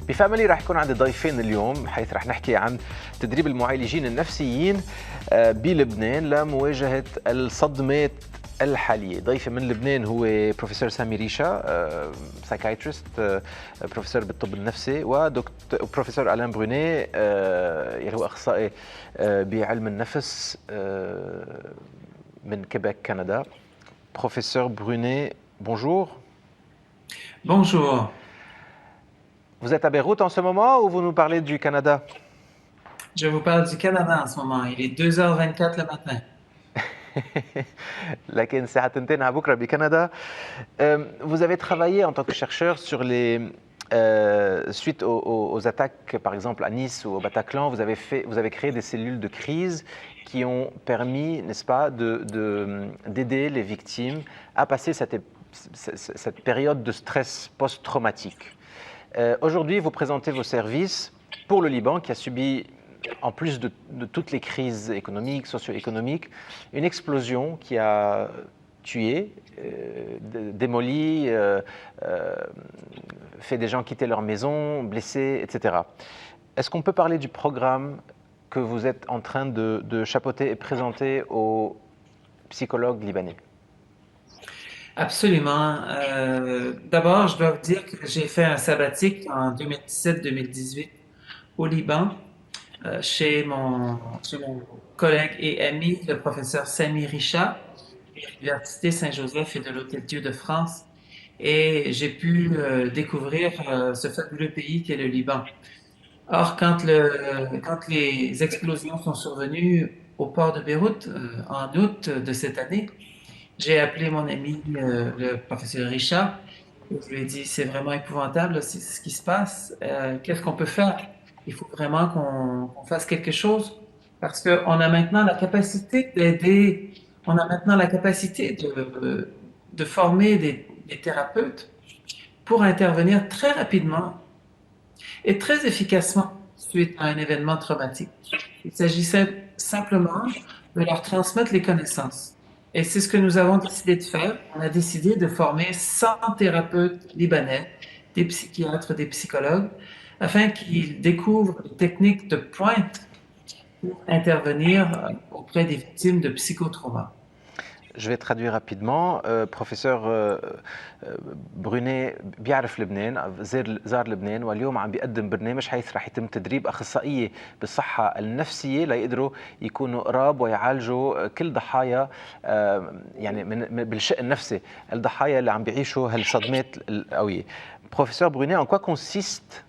بفاميلي راح يكون عندي ضيفين اليوم، حيث راح نحكي عن تدريب المعالجين النفسيين بلبنان لمواجهة الصدمات الحالية. ضيفي من لبنان هو بروفيسور سامي ريشا، سايكايتريست، بروفيسور بالطب النفسي، وبروفيسور ألان بروني اللي هو أخصائي بعلم النفس من كيبيك كندا. Professeur Brunet, bonjour. Bonjour. Vous êtes à Beyrouth en ce moment ou vous nous parlez du Canada? Je vous parle du Canada en ce moment. Il est 2h24 le matin. لكن الساعة 2 على بكرة بكندا. Vous avez travaillé en tant que chercheur sur les suite aux attaques, par exemple à Nice ou au Bataclan. Vous avez créé des cellules de crise qui ont permis, n'est-ce pas, d'aider les victimes à passer cette période de stress post-traumatique. Aujourd'hui, vous présentez vos services pour le Liban qui a subi, en plus de toutes les crises économiques, socio-économiques, une explosion qui a tué, démoli, fait des gens quitter leur maison, blessés, etc. Est-ce qu'on peut parler du programme que vous êtes en train de chapeauter et présenter aux psychologues libanais? Absolument. D'abord, je dois vous dire que j'ai fait un sabbatique en 2017-2018 au Liban chez mon collègue et ami, le professeur Sami Richa, de l'Université Saint-Joseph et de l'Hôtel-Dieu de France. Et j'ai pu découvrir ce fabuleux pays qu'est le Liban. Or, quand les explosions sont survenues au port de Beyrouth en août de cette année, j'ai appelé mon ami le professeur Richard et je lui ai dit c'est vraiment épouvantable, c'est ce qui se passe. Qu'est-ce qu'on peut faire? Il faut vraiment qu'on fasse quelque chose parce qu'on a maintenant la capacité d'aider, on a maintenant la capacité de former des thérapeutes pour intervenir très rapidement et très efficacement suite à un événement traumatique. Il s'agissait simplement de leur transmettre les connaissances. Et c'est ce que nous avons décidé de faire. On a décidé de former 100 thérapeutes libanais, des psychiatres, des psychologues, afin qu'ils découvrent les techniques de pointe pour intervenir auprès des victimes de psychotrauma. Je vais traduire rapidement. Professeur بروني بيعرف لبنان، زار لبنان، واليوم عم بيقدم برنامج حيث رح يتم تدريب أخصائية بالصحة النفسية ليقدروا يكونوا قراب ويعالجوا كل ضحايا يعني بالشق النفسي، الضحايا اللي عم بيعيشوا هالصدمات القوية. Professeur Brunet, en quoi consiste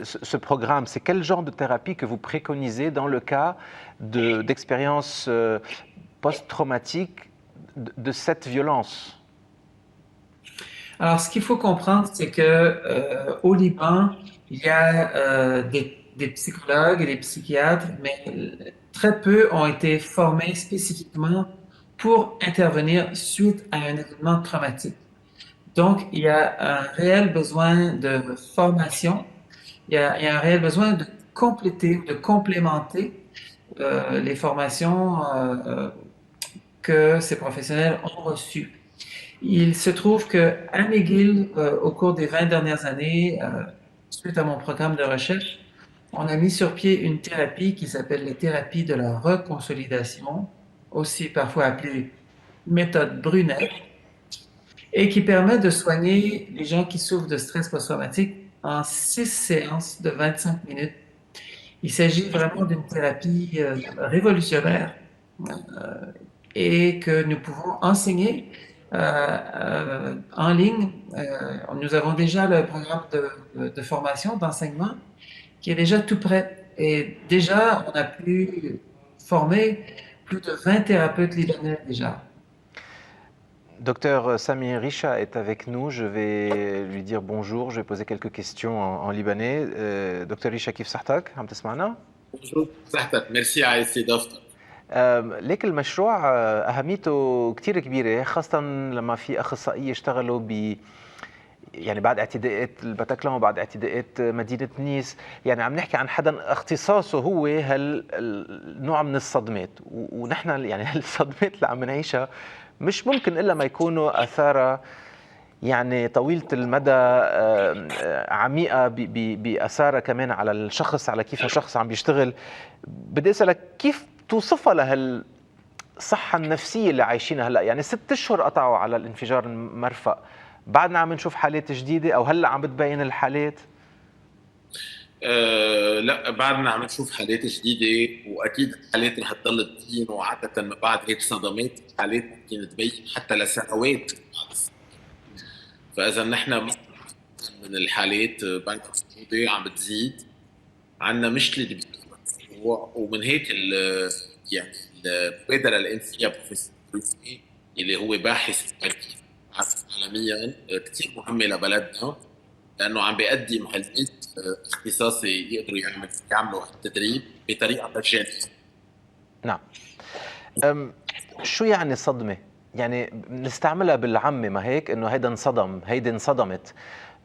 ce programme? C'est quel genre de thérapie que vous préconisez dans le cas d'expériences post-traumatiques de cette violence? Alors, ce qu'il faut comprendre, c'est que au Liban, il y a des psychologues et des psychiatres, mais très peu ont été formés spécifiquement pour intervenir suite à un événement traumatique. Donc, il y a un réel besoin de formation, il y a un réel besoin de compléter, de complémenter les formations que ces professionnels ont reçues. Il se trouve qu'à McGill, au cours des 20 dernières années, suite à mon programme de recherche, on a mis sur pied une thérapie qui s'appelle la thérapie de la reconsolidation, aussi parfois appelée méthode Brunet, et qui permet de soigner les gens qui souffrent de stress post-traumatique en 6 séances de 25 minutes. Il s'agit vraiment d'une thérapie révolutionnaire et que nous pouvons enseigner en ligne. Nous avons déjà le programme de formation, d'enseignement, qui est déjà tout prêt. Et déjà, on a pu former plus de 20 thérapeutes libanais déjà. Docteur Sami Richa est avec nous. Je vais lui dire bonjour. Je vais poser quelques questions en libanais. Docteur Richa, كيف صحتك؟ عم تسمعنا؟ bonjour صحتك ميرسي على استضافتك. ليك المشروع أهميته كتير كبيرة، خاصة لما في أخصائية اشتغلوا يعني بعد اعتداءات الباتاكلان وبعد اعتداءات مدينة نيس. يعني عم نحكي عن حدا اختصاصه هو هالنوع من الصدمات، ونحن يعني هالصدمات اللي عم نعيشها مش ممكن إلا ما يكونوا أثارها يعني طويلة المدى عميقة بأثارها كمان على الشخص، على كيف هالشخص عم بيشتغل. بدي أسألك كيف توصفها لهالصحة النفسية اللي عايشينها هلأ؟ يعني 6 أشهر قطعوا على الانفجار المرفأ، بعدنا عم نشوف حالات جديدة أو هلأ عم بتبين الحالات؟ لا، بعدنا عم نشوف حالات جديدة، وأكيد الحالات رح تضل تبين، وعادة ما بعد هيك صدمات الحالات ممكن تبين حتى لسنوات بعد الصدمة. فإذا نحن من الحالات بنك السعودي عم بتزيد، عندنا مشكلة بالموضوع، ومن هيك يعني المبادرة اللي قام فيها بروفيسور روسي اللي هو باحث تركي عالميا كثير مهمة لبلدنا، لأنه عم بيقدم هالمية اختصاصي يقدروا يعملوا التدريب بطريقة مجانية. نعم. شو يعني صدمة؟ يعني بنستعملها بالعامة، ما هيك انه هيدا انصدم، هيدي انصدمت،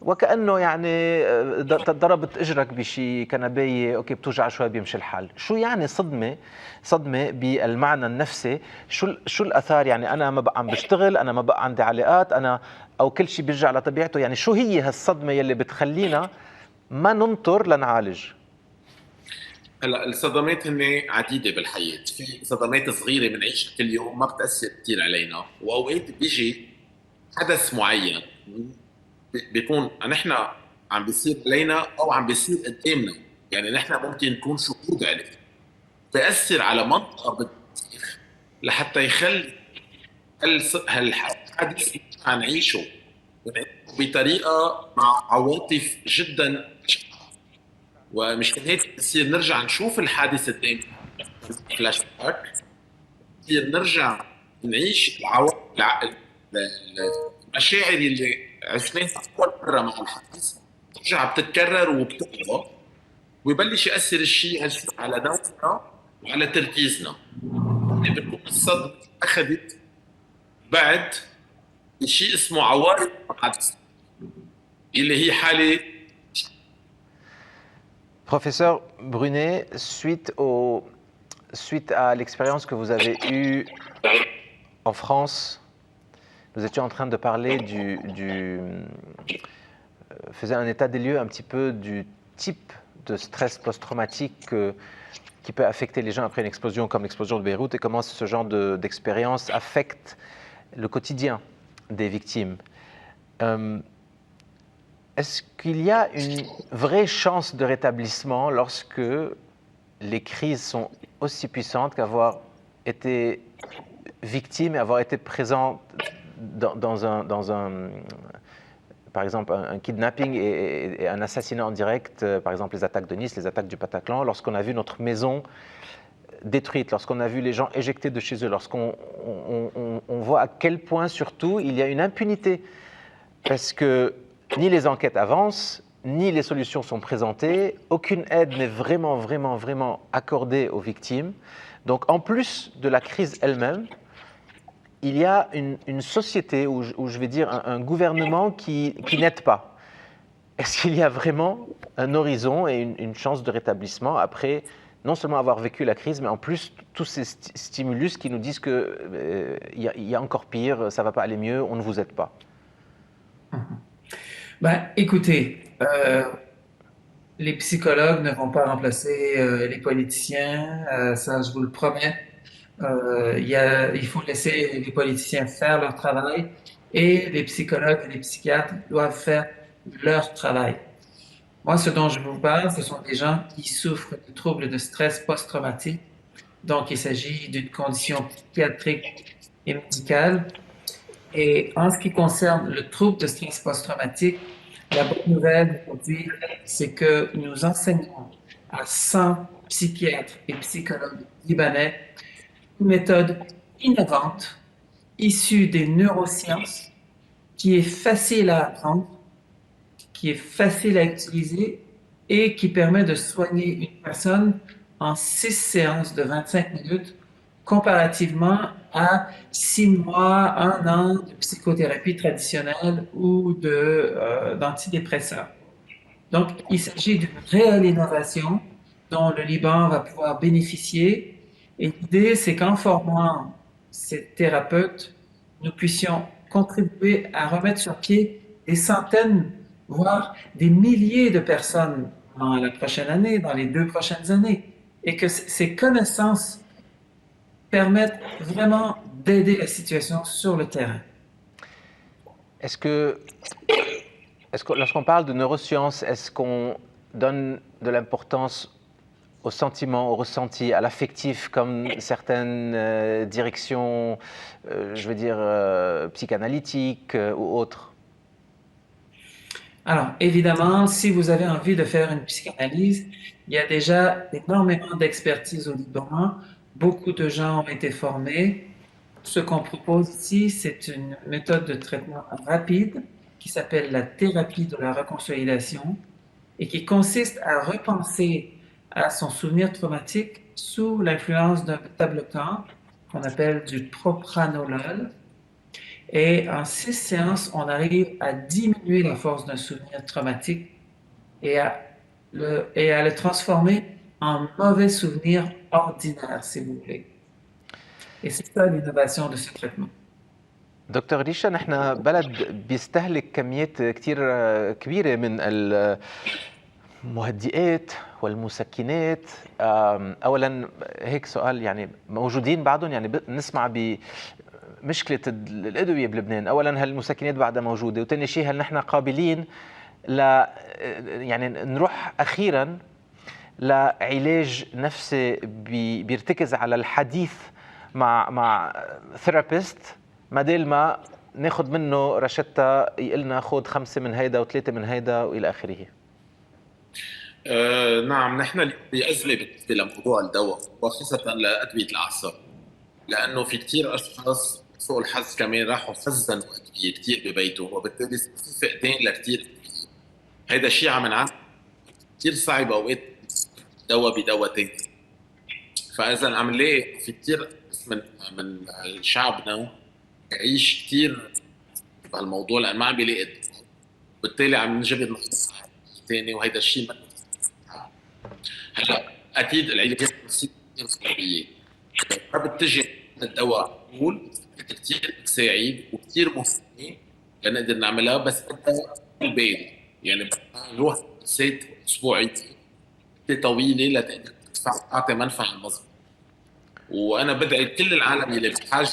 وكأنه يعني ضربت اجرك بشي كنباية، اوكي بتوجع شوي بيمشي الحال. شو يعني صدمة؟ صدمة بالمعنى النفسي، شو الآثار؟ يعني انا ما بقى عم بشتغل، انا ما بقى عندي علاقات، انا او كل شيء بيرجع لطبيعته. يعني شو هي هالصدمة يلي بتخلينا ما ننطر لنعالج؟ هلا الصدمات هن عديدة بالحياة، في صدمات صغيرة بنعيشها كل يوم ما بتأثر كثير علينا، وأوقات بيجي حدث معين بيكون نحن عم بيصير علينا او عم بيصير قدامنا، يعني نحن ممكن نكون شهود عليه، بيأثر على منطقه بالتاريخ لحتى يخلي هالحادث نرجع نعيشه بطريقه مع عواطف جدا بشعة. ومشان هيك بصير نرجع نشوف الحادث قدام فلاش باك، بصير نرجع نعيش المشاعر اللي عشناها اول مره مع الحديث، ترجع بتتكرر وبتقوى، ويبلش ياثر الشيء على نومنا وعلى تركيزنا. يعني بتكون الصدمه اخذت بعد شيء اسمه عوارض الحدث اللي هي حاله. Professeur Brunet, suite à l'expérience que vous avez eue en France, nous étions en train de parler faisait un état des lieux un petit peu du type de stress post-traumatique qui peut affecter les gens après une explosion comme l'explosion de Beyrouth, et comment ce genre d'expérience affecte le quotidien des victimes. Est-ce qu'il y a une vraie chance de rétablissement lorsque les crises sont aussi puissantes qu'avoir été victime et avoir été présent dans un par exemple un kidnapping et un assassinat en direct, par exemple les attaques de Nice, les attaques du Bataclan, lorsqu'on a vu notre maison détruite, lorsqu'on a vu les gens éjectés de chez eux, lorsqu'on voit à quel point surtout il y a une impunité, parce que ni les enquêtes avancent, ni les solutions sont présentées, aucune aide n'est vraiment accordée aux victimes. Donc en plus de la crise elle-même, il y a une société, ou je vais dire un gouvernement qui n'aide pas. Est-ce qu'il y a vraiment un horizon et une chance de rétablissement après non seulement avoir vécu la crise, mais en plus tous ces stimulus qui nous disent qu'il y a encore pire, ça ne va pas aller mieux, on ne vous aide pas? Ben, écoutez, les psychologues ne vont pas remplacer les politiciens, ça je vous le promets. Il faut laisser les politiciens faire leur travail, et les psychologues et les psychiatres doivent faire leur travail. Moi, ce dont je vous parle, ce sont des gens qui souffrent de troubles de stress post-traumatique. Donc, il s'agit d'une condition psychiatrique et médicale. Et en ce qui concerne le trouble de stress post-traumatique, la bonne nouvelle aujourd'hui, c'est que nous enseignons à 100 psychiatres et psychologues libanais une méthode innovante issue des neurosciences qui est facile à apprendre, qui est facile à utiliser et qui permet de soigner une personne en 6 séances de 25 minutes comparativement à 6 mois, 1 an de psychothérapie traditionnelle ou d'antidépresseurs. Donc, il s'agit d'une réelle innovation dont le Liban va pouvoir bénéficier. Et l'idée, c'est qu'en formant ces thérapeutes, nous puissions contribuer à remettre sur pied des centaines, voire des milliers de personnes dans la prochaine année, dans les 2 prochaines années, et que ces connaissances permettent vraiment d'aider la situation sur le terrain. Est-ce que, lorsqu'on parle de neurosciences, est-ce qu'on donne de l'importance au sentiment, au ressenti, à l'affectif, comme certaines directions, je veux dire, psychanalytiques ou autres? Alors, évidemment, si vous avez envie de faire une psychanalyse, il y a déjà énormément d'expertise au Liban. Beaucoup de gens ont été formés. Ce qu'on propose ici, c'est une méthode de traitement rapide qui s'appelle la thérapie de la réconciliation et qui consiste à repenser à son souvenir traumatique sous l'influence d'un tableau-camp qu'on appelle du propranolol. Et en 6 séances, on arrive à diminuer la force d'un souvenir traumatique et à le transformer en mauvais souvenir ordinaire, si vous voulez. Et c'est ça l'innovation de ce traitement. دكتور ريشا، نحن بلد بيستهلك كميات كتير كبيرة من المهدئات والمسكنات. أولا هيك سؤال، يعني موجودين بعدهم؟ يعني نسمع بمشكلة الأدوية بلبنان. أولا هل المسكنات بعدها موجودة؟ وتاني شيء هل نحن قابلين يعني نروح أخيرا لعلاج نفسي بيرتكز على الحديث مع ثيرابيست، بدل ما ناخذ منه رشتة يقلنا خذ 5 من هيدا و3 من هيدا والى اخره؟ نعم، نحن بأزمة بالنسبة لموضوع الدواء وخاصة لأدوية الأعصاب، لأنه في كتير أشخاص سوء الحظ كمان راحوا خزنوا أدوية كتير ببيتهم، وبالتالي في فقدان لكتير. هيدا الشيء عم نعاني كتير صعب أوقات دواء بدواء تاني. فإذا عم نلاقي في كتير من شعبنا يعيش كتير بهالموضوع لأن ما عم بيلاقي دواء، بالتالي عم نجبر نخلص ثاني، وهيدا الشيء هلا اكيد العلاجات النفسيه كثير صعبه، ما بتجي الدواء طول كثير بتساعد وكثير مهمه لنقدر نعملها، بس بدها البال، يعني بدنا نروح جلسات اسبوعيه طويله لتقدر تعطي منفعه مظبوطه. وانا بدعي كل العالم اللي بحاجه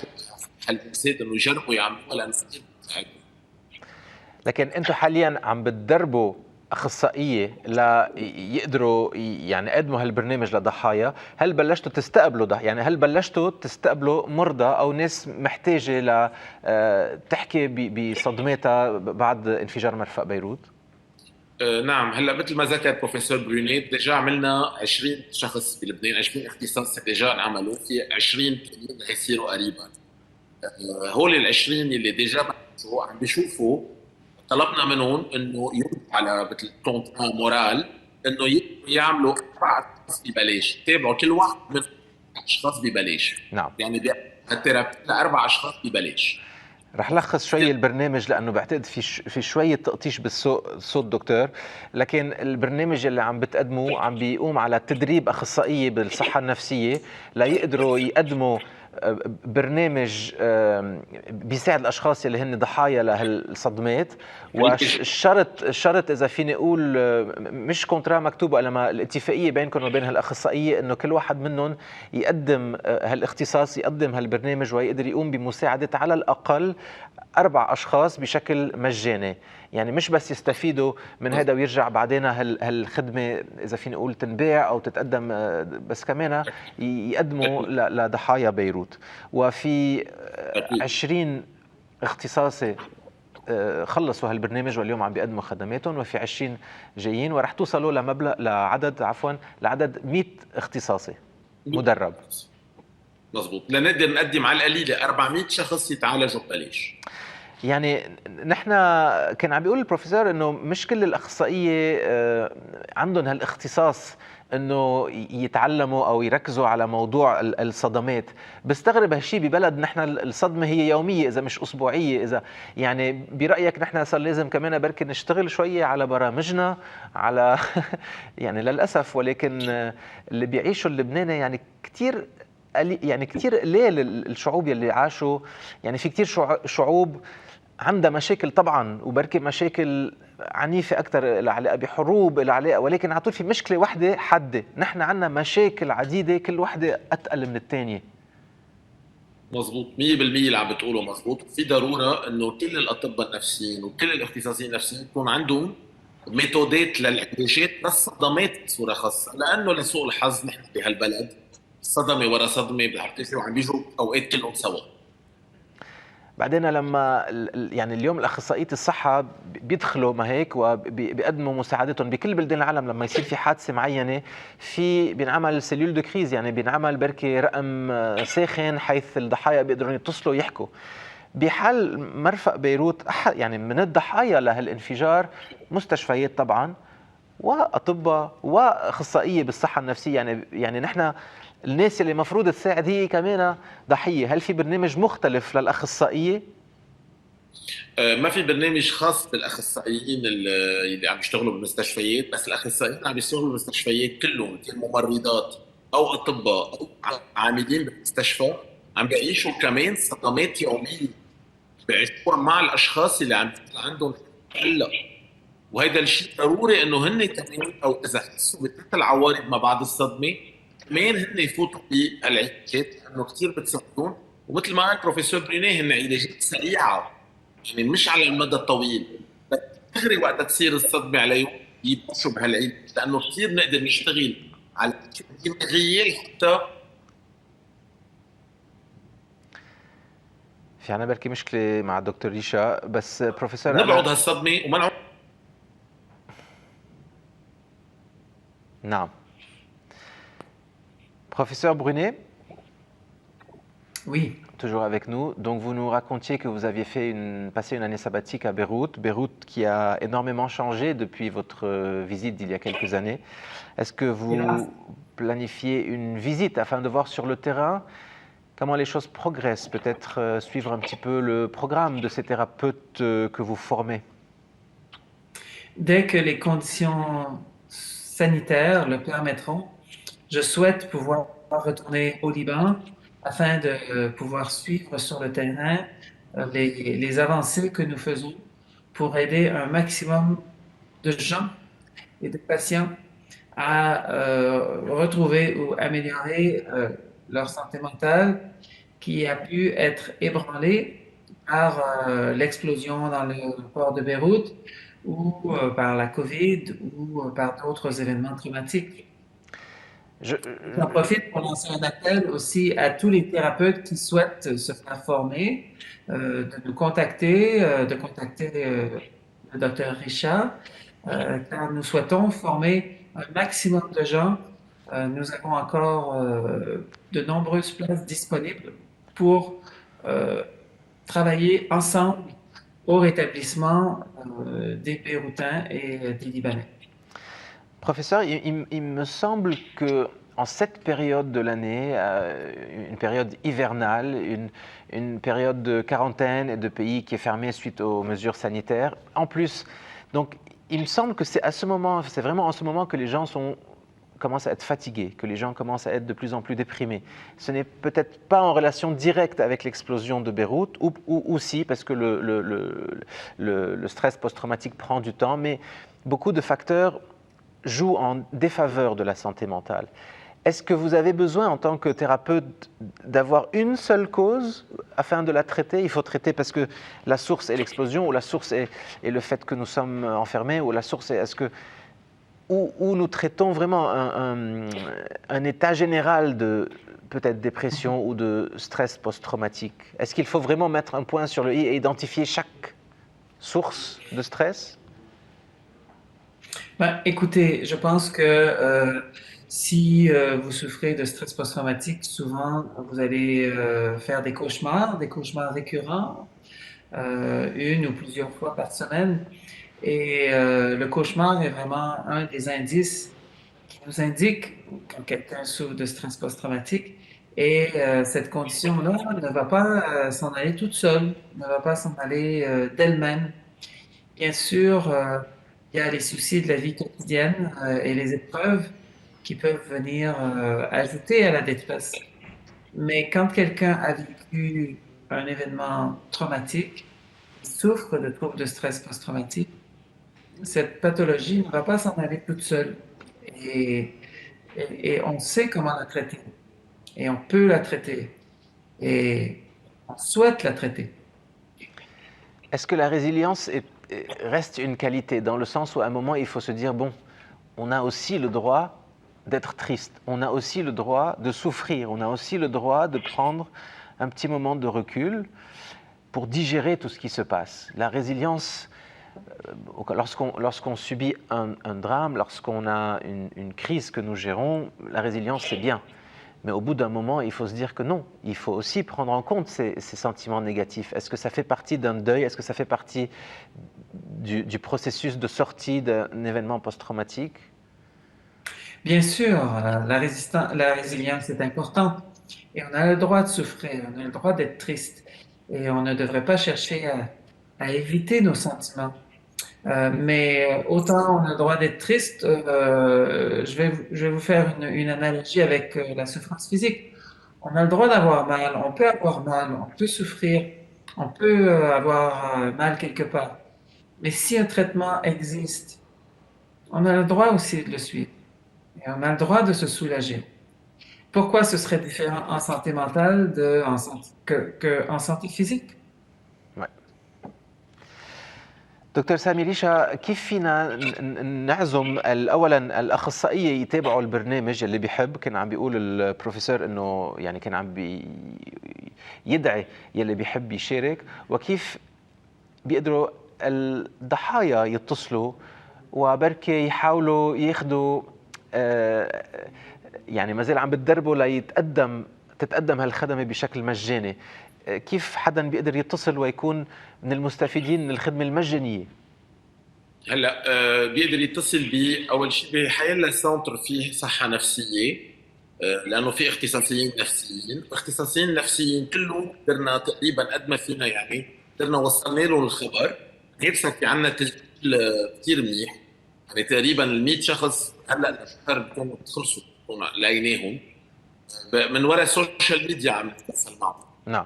هالجلسات انه يجربوا يعملوها لانه كثير بتساعد. لكن انتم حاليا عم بتدربوا اخصائيه ليقدروا يعني يقدموا هالبرنامج لضحايا. هل بلشتوا تستقبلوا يعني هل بلشتوا تستقبلوا مرضى او ناس محتاجه تحكي بصدماتها بعد انفجار مرفأ بيروت؟ نعم، هلا مثل ما ذكر بروفيسور برونيت ديجا عملنا 20 شخص بلبنان، 20 اختصاص ديجا انعملوا، في 20 تانيين رح يصيروا قريبا. هول ال 20 اللي ديجا عم بيشوفوا، طلبنا منهم انه يمضوا على مثل كونترا مورال انه يعملوا 4 اشخاص ببلاش، تابعوا كل واحد من اشخاص ببلاش. نعم، يعني الثيرابي ل4 اشخاص ببلاش. رح لخص شوي البرنامج لانه بعتقد في شويه تقطيش بالصوت دكتور، لكن البرنامج اللي عم بتقدموه عم بيقوم على تدريب اخصائيه بالصحه النفسيه ليقدروا يقدموا برنامج بيساعد الاشخاص اللي هن ضحايا لهالصدمات. والشرط اذا فيني اقول مش كونترا مكتوب، انما الاتفاقيه بينكم وبين هالاخصائيه انه كل واحد منهم يقدم هالاختصاص، يقدم هالبرنامج ويقدر يقوم بمساعده على الاقل 4 أشخاص بشكل مجاني. يعني مش بس يستفيدوا من هذا ويرجع بعدين هالخدمة إذا فيني أقول تنباع أو تتقدم، بس كمان يقدموا لضحايا بيروت. وفي 20 اختصاصي خلصوا هالبرنامج واليوم عم بيقدموا خدماتهم، وفي 20 جايين، ورح توصلوا لعدد 100 اختصاصي مدرب. مظبوط، لنقدر نقدم على القليله 400 شخص يتعالجوا ببلاش. يعني نحن كان عم بيقول البروفيسور انه مش كل الاخصائيه عندهم هالاختصاص انه يتعلموا او يركزوا على موضوع الصدمات. بستغرب هالشيء ببلد نحن الصدمه هي يوميه اذا مش اسبوعيه. اذا يعني برايك نحن صار لازم كمان بركي نشتغل شويه على برامجنا على يعني للاسف، ولكن اللي بيعيشوا اللبناني يعني كثير يعني كثير قليل الشعوب يلي عاشوا، يعني في كثير شعوب عندها مشاكل طبعا، وبركي مشاكل عنيفة أكثر لها علاقة بحروب لها علاقة، ولكن على طول في مشكلة واحدة حادة. نحن عندنا مشاكل عديدة كل واحدة أتقل من الثانية. مظبوط 100% اللي عم بتقوله مظبوط. في ضروره انه كل الاطباء النفسيين وكل الاختصاصيين النفسيين يكون عندهم ميثودات للعلاجات للصدمات بصوره خاصه، لانه لسوء الحظ نحن بهالبلد صدمه ورا صدمه بتعرفي وعم بيجوا اوقات كلهم سوا. بعدين لما يعني اليوم الاخصائيين الصحه بيدخلوا ما هيك وبيقدموا مساعدتهم بكل بلدان العالم. لما يصير في حادثه معينه في بينعمل سيلول دو كريز، يعني بينعمل بركي رقم ساخن حيث الضحايا بيقدروا يتصلوا يحكوا. بحال مرفق بيروت يعني من الضحايا لهالانفجار مستشفيات طبعا واطباء واخصائيه بالصحه النفسيه. يعني نحن الناس اللي مفروض تساعد هي كمان ضحيه. هل في برنامج مختلف للاخصائيه؟ ما في برنامج خاص بالاخصائيين اللي عم يشتغلوا بالمستشفيات، بس الاخصائيين اللي عم يشتغلوا بالمستشفيات كلهم كممرضات او اطباء او عاملين بالمستشفى عم بيعيشوا كمان صدمات يوميه بيعيشوها مع الاشخاص اللي عم يطلع عندهم هلا. وهيدا الشيء ضروري انه هن كمان او اذا حسوا بتلك العوارض ما بعد الصدمه كمان هن يفوتوا بالعلاجات لانه كثير بتساعدهم. ومثل ما قال بروفيسور برينيه هن علاجات سريعه، يعني مش على المدى الطويل، بس دغري وقت تصير الصدمه عليهم يبلشوا بهالعلاج، لانه كثير نقدر نشتغل على دماغيا حتى في عنا بركي مشكله مع الدكتور ريشا. بس بروفيسور نبعد هالصدمه وما نعود. نعم. Professeur Brunet, Oui. toujours avec nous. Donc vous nous racontiez que vous aviez passé une année sabbatique à Beyrouth, Beyrouth qui a énormément changé depuis votre visite d'il y a quelques années. Est-ce que vous planifiez une visite afin de voir sur le terrain comment les choses progressent, peut-être suivre un petit peu le programme de ces thérapeutes que vous formez? Dès que les conditions sanitaires le permettront, je souhaite pouvoir retourner au Liban afin de pouvoir suivre sur le terrain les avancées que nous faisons pour aider un maximum de gens et de patients à retrouver ou améliorer leur santé mentale qui a pu être ébranlée par l'explosion dans le port de Beyrouth ou par la COVID ou par d'autres événements traumatiques. J'en profite pour lancer un appel aussi à tous les thérapeutes qui souhaitent se faire former, de nous contacter, de contacter le docteur Richard, car nous souhaitons former un maximum de gens. Nous avons encore de nombreuses places disponibles pour travailler ensemble au rétablissement des Beyrouthins et des Libanais. Professeur, il me semble que en cette période de l'année, une période hivernale, une période de quarantaine et de pays qui est fermé suite aux mesures sanitaires, en plus, donc il me semble que c'est à ce moment, c'est vraiment en ce moment que les gens commencent à être fatigués, que les gens commencent à être de plus en plus déprimés. Ce n'est peut-être pas en relation directe avec l'explosion de Beyrouth, ou aussi parce que le stress post-traumatique prend du temps, mais beaucoup de facteurs jouent en défaveur de la santé mentale. Est-ce que vous avez besoin, en tant que thérapeute, d'avoir une seule cause afin de la traiter? Il faut traiter parce que la source est l'explosion, ou la source est le fait que nous sommes enfermés, ou la source est où nous traitons vraiment un état général de peut-être dépression ou de stress post-traumatique. Est-ce qu'il faut vraiment mettre un point sur le i et identifier chaque source de stress? Écoutez, je pense que si vous souffrez de stress post-traumatique, souvent vous allez faire des cauchemars récurrents, une ou plusieurs fois par semaine. Et le cauchemar est vraiment un des indices qui nous indique quand quelqu'un souffre de stress post-traumatique. Et cette condition-là ne va pas s'en aller toute seule, ne va pas s'en aller d'elle-même. Bien sûr, il y a les soucis de la vie quotidienne et les épreuves qui peuvent venir ajouter à la détresse. Mais quand quelqu'un a vécu un événement traumatique, souffre de troubles de stress post-traumatique, cette pathologie ne va pas s'en aller toute seule. Et, et on sait comment la traiter. Et on peut la traiter. Et on souhaite la traiter. Est-ce que la résilience reste une qualité dans le sens où à un moment il faut se dire bon, on a aussi le droit d'être triste, on a aussi le droit de souffrir, on a aussi le droit de prendre un petit moment de recul pour digérer tout ce qui se passe. La résilience, lorsqu'on subit un drame, lorsqu'on a une crise que nous gérons, la résilience c'est bien. Mais au bout d'un moment, il faut se dire que non, il faut aussi prendre en compte ces sentiments négatifs. Est-ce que ça fait partie d'un deuil? Est-ce que ça fait partie du processus de sortie d'un événement post-traumatique? Bien sûr, la résilience est importante. Et on a le droit de souffrir, on a le droit d'être triste. Et on ne devrait pas chercher à éviter nos sentiments. Mais autant on a le droit d'être triste, je vais vous faire une analogie avec la souffrance physique. On a le droit d'avoir mal, on peut avoir mal, on peut souffrir, on peut avoir mal quelque part. Mais si un traitement existe, on a le droit aussi de le suivre et on a le droit de se soulager. Pourquoi ce serait différent en santé mentale que en santé physique? Ouais. دكتور سامي ليشا، كيف فينا نعزم اولا الاخصائيه يتابعوا البرنامج اللي بيحب؟ كان عم بيقول البروفيسور انه يعني كان عم يدعي يلي بيحب يشارك، وكيف بيقدروا الضحايا يتصلوا وبركي يحاولوا ياخذوا يعني ما زال عم بتدربوا تتقدم هالخدمه بشكل مجاني. كيف حدا بيقدر يتصل ويكون من المستفيدين من الخدمه المجانيه؟ هلا بيقدر يتصل اول شيء بحيلا سنتر فيه صحه نفسيه، لانه في اختصاصيين نفسيين، واختصاصيين نفسيين كله قدرنا تقريبا قد ما فينا يعني قدرنا وصلنا له الخبر. هيك صار في عندنا تسجيل كثير منيح، يعني تقريبا ال 100 شخص هلا لشهر بيكونوا خلصوا لقيناهم من وراء السوشيال ميديا عم نتواصل معهم. نعم.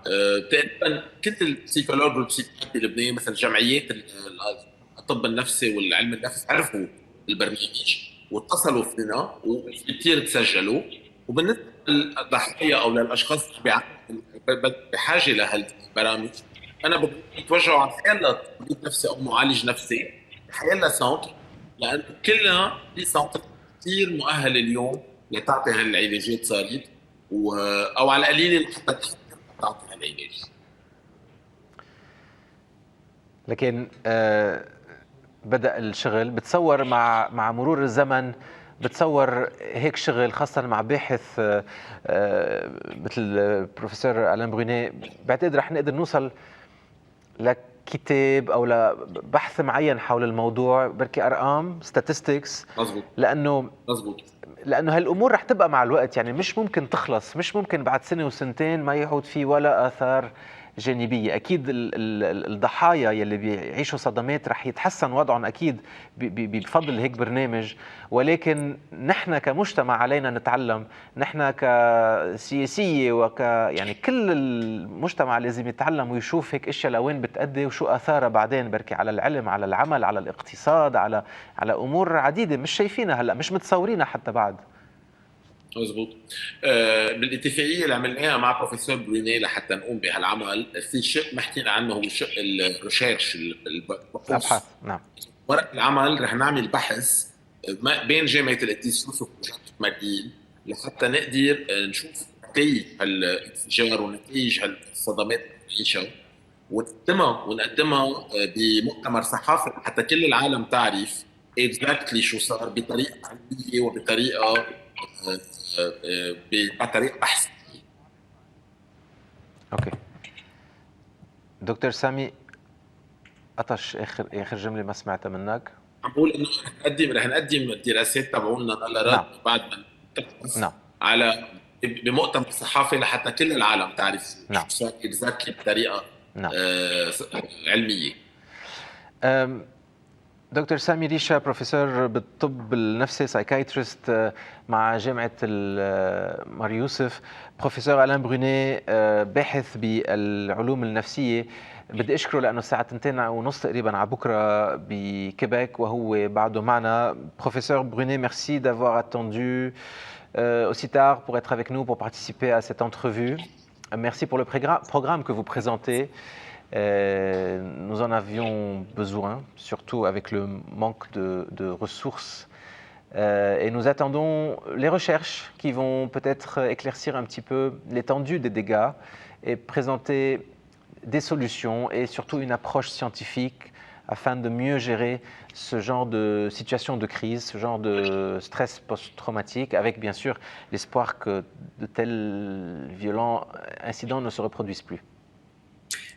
تقريبا كل البسيكولوج والبسيكولوج بلبنان مثلا جمعيات الطب النفسي والعلم النفس عرفوا البرنامج واتصلوا فينا وكثير تسجلوا. وبالنسبه للضحايا او للاشخاص بحاجه لهالبرامج، انا بدي يتوجهوا على حيلا طبيب نفسي او معالج نفسي، حيلا سنتر، لانه كلنا في سنتر كثير مؤهل اليوم لتعطي هالعلاجات صارت او على القليل حتى تعطي هالعلاج. لكن بدأ الشغل، بتصور مع مرور الزمن، بتصور هيك شغل خاصة مع باحث مثل البروفيسور ألان برونيه، بعتقد رح نقدر نوصل لكتاب أو لبحث معين حول الموضوع، بركي أرقام statistics. مزبوط. لأنه هالأمور رح تبقى مع الوقت، يعني مش ممكن تخلص، مش ممكن بعد سنة وسنتين ما يعود فيه ولا آثار جانبية. أكيد الضحايا يلي بيعيشوا صدمات رح يتحسن وضعهم أكيد بفضل هيك برنامج، ولكن نحن كمجتمع علينا نتعلم، نحن كسياسية يعني كل المجتمع لازم يتعلم ويشوف هيك اشياء لوين بتأدي وشو آثارها بعدين، بركي على العلم، على العمل، على الاقتصاد، على أمور عديدة مش شايفينها هلأ، مش متصورينها حتى بعد. مزبوط. بالاتفاقيه اللي عملناها مع بروفيسور برونيه لحتى نقوم بهالعمل، في شق ما حكينا عنه هو شق الريسيرش، الابحاث. نعم. ورق العمل رح نعمل بحث بين جامعه الاتيسوس وجامعه ماكجيل لحتى نقدر نشوف نتائج هالانفجار ونتائج هالصدمات اللي بنعيشها، ونقدمها بمؤتمر صحافي حتى كل العالم تعرف اكزاكتلي شو صار بطريقه علميه وبطريقه بحث. اوكي دكتور سامي، قطش اخر جمله ما سمعتها منك. عم بقول انه رح نقدم الدراسات تبعولنا للرد. نعم. بعد ما تخلص. نعم. على بمؤتمر صحافي لحتى كل العالم تعرف. نعم. شو صار اكزاكتلي بطريقه. نعم. علميه. دكتور سامي ريشا بروفيسور بالطب النفسي سايكايترست مع جامعة مار يوسف، بروفيسور ألان بروني باحث بالعلوم النفسية. بدي أشكره لأنه الساعة 2:30 تقريبا على بكرة بكيبيك وهو بعده معنا. بروفيسور بروني, merci d'avoir attendu aussi tard pour être avec nous, pour participer à cette entrevue. Merci pour le programme que vous présentez. Nous en avions besoin, surtout avec le manque de ressources. Et nous attendons les recherches qui vont peut-être éclaircir un petit peu l'étendue des dégâts et présenter des solutions et surtout une approche scientifique afin de mieux gérer ce genre de situation de crise, ce genre de stress post-traumatique, avec bien sûr l'espoir que de tels violents incidents ne se reproduisent plus.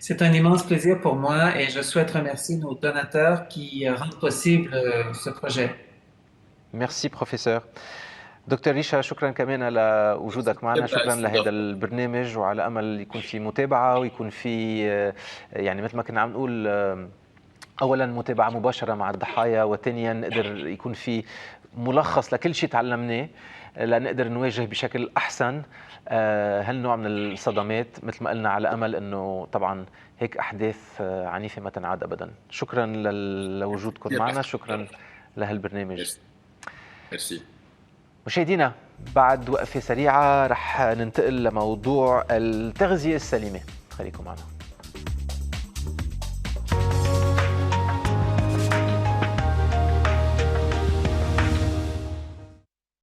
C'est un immense plaisir pour moi et je souhaite remercier nos donateurs qui rendent possible ce projet. Merci professeur. دكتور ريشا شكرا كمان على وجودك معنا، شكرا لهذا البرنامج، وعلى امل يكون في متابعه ويكون في يعني مثل ما كنا عم نقول اولا متابعه مباشره مع الضحايا، وثانيا نقدر يكون في ملخص لكل شيء تعلمناه لنقدر نواجه بشكل احسن هالنوع من الصدمات. مثل ما قلنا على امل انه طبعا هيك احداث عنيفه ما تنعاد ابدا. شكرا لوجودكم معنا، شكرا لهالبرنامج. ميرسي. مشاهدينا بعد وقفه سريعه رح ننتقل لموضوع التغذيه السليمه، خليكم معنا.